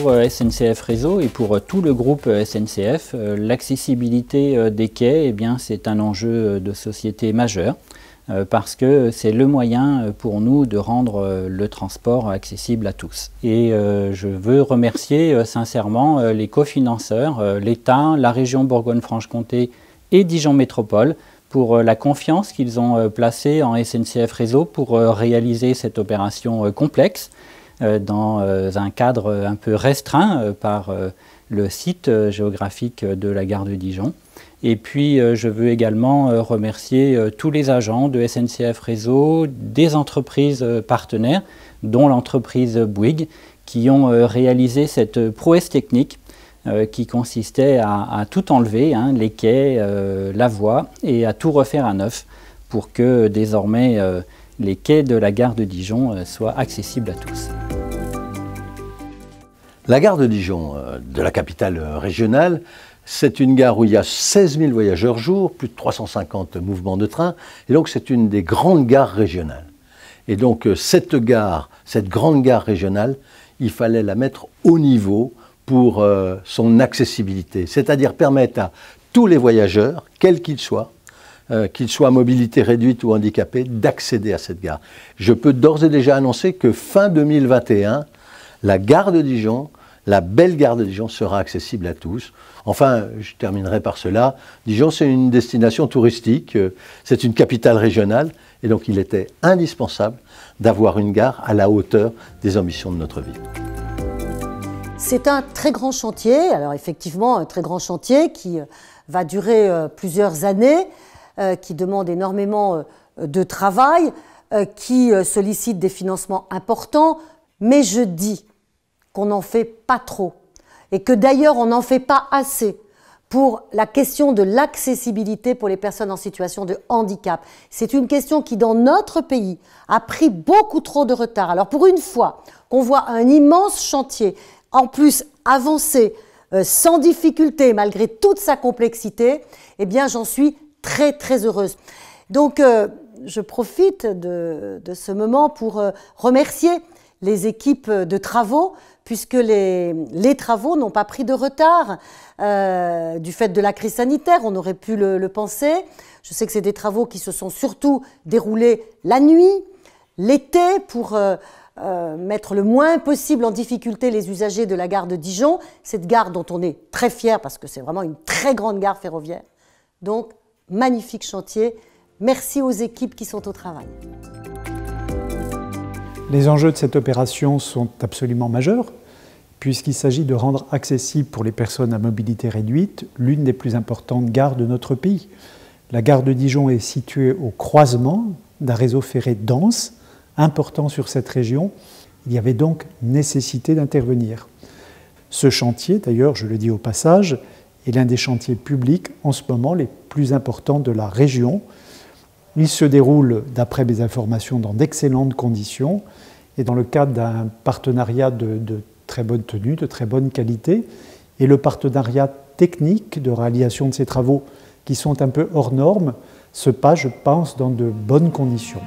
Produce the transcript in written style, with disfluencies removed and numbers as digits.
pour SNCF Réseau et pour tout le groupe SNCF, l'accessibilité des quais, eh bien, c'est un enjeu de société majeur parce que c'est le moyen pour nous de rendre le transport accessible à tous. Et je veux remercier sincèrement les cofinanceurs, l'État, la région Bourgogne-Franche-Comté et Dijon Métropole pour la confiance qu'ils ont placée en SNCF Réseau pour réaliser cette opération complexe dans un cadre un peu restreint par le site géographique de la gare de Dijon. Et puis je veux également remercier tous les agents de SNCF Réseau, des entreprises partenaires, dont l'entreprise Bouygues, qui ont réalisé cette prouesse technique qui consistait à tout enlever, hein, les quais, la voie, et à tout refaire à neuf pour que désormais les quais de la gare de Dijon soient accessibles à tous. La gare de Dijon, de la capitale régionale, c'est une gare où il y a 16 000 voyageurs jour, plus de 350 mouvements de train, et donc c'est une des grandes gares régionales. Et donc cette grande gare régionale, il fallait la mettre au niveau pour son accessibilité, c'est-à-dire permettre à tous les voyageurs, quels qu'ils soient à mobilité réduite ou handicapés, d'accéder à cette gare. Je peux d'ores et déjà annoncer que fin 2021, la gare de Dijon, la belle gare de Dijon sera accessible à tous. Enfin, je terminerai par cela. Dijon, c'est une destination touristique, c'est une capitale régionale, et donc il était indispensable d'avoir une gare à la hauteur des ambitions de notre ville. C'est un très grand chantier, alors effectivement un très grand chantier qui va durer plusieurs années, qui demande énormément de travail, qui sollicite des financements importants, mais je dis qu'on n'en fait pas trop et que d'ailleurs on n'en fait pas assez pour la question de l'accessibilité pour les personnes en situation de handicap. C'est une question qui dans notre pays a pris beaucoup trop de retard. Alors pour une fois qu'on voit un immense chantier en plus avancé, sans difficulté malgré toute sa complexité, eh bien j'en suis très très heureuse. Donc je profite de ce moment pour remercier les équipes de travaux, puisque les travaux n'ont pas pris de retard du fait de la crise sanitaire, on aurait pu le penser. Je sais que c'est des travaux qui se sont surtout déroulés la nuit, l'été, pour mettre le moins possible en difficulté les usagers de la gare de Dijon, cette gare dont on est très fiers parce que c'est vraiment une très grande gare ferroviaire. Donc, magnifique chantier. Merci aux équipes qui sont au travail. Les enjeux de cette opération sont absolument majeurs, puisqu'il s'agit de rendre accessible pour les personnes à mobilité réduite l'une des plus importantes gares de notre pays. La gare de Dijon est située au croisement d'un réseau ferré dense, important sur cette région. Il y avait donc nécessité d'intervenir. Ce chantier, d'ailleurs, je le dis au passage, est l'un des chantiers publics en ce moment les plus importants de la région. Il se déroule, d'après mes informations, dans d'excellentes conditions et dans le cadre d'un partenariat de très bonne tenue, de très bonne qualité. Et le partenariat technique de réalisation de ces travaux, qui sont un peu hors normes, se passe, je pense, dans de bonnes conditions.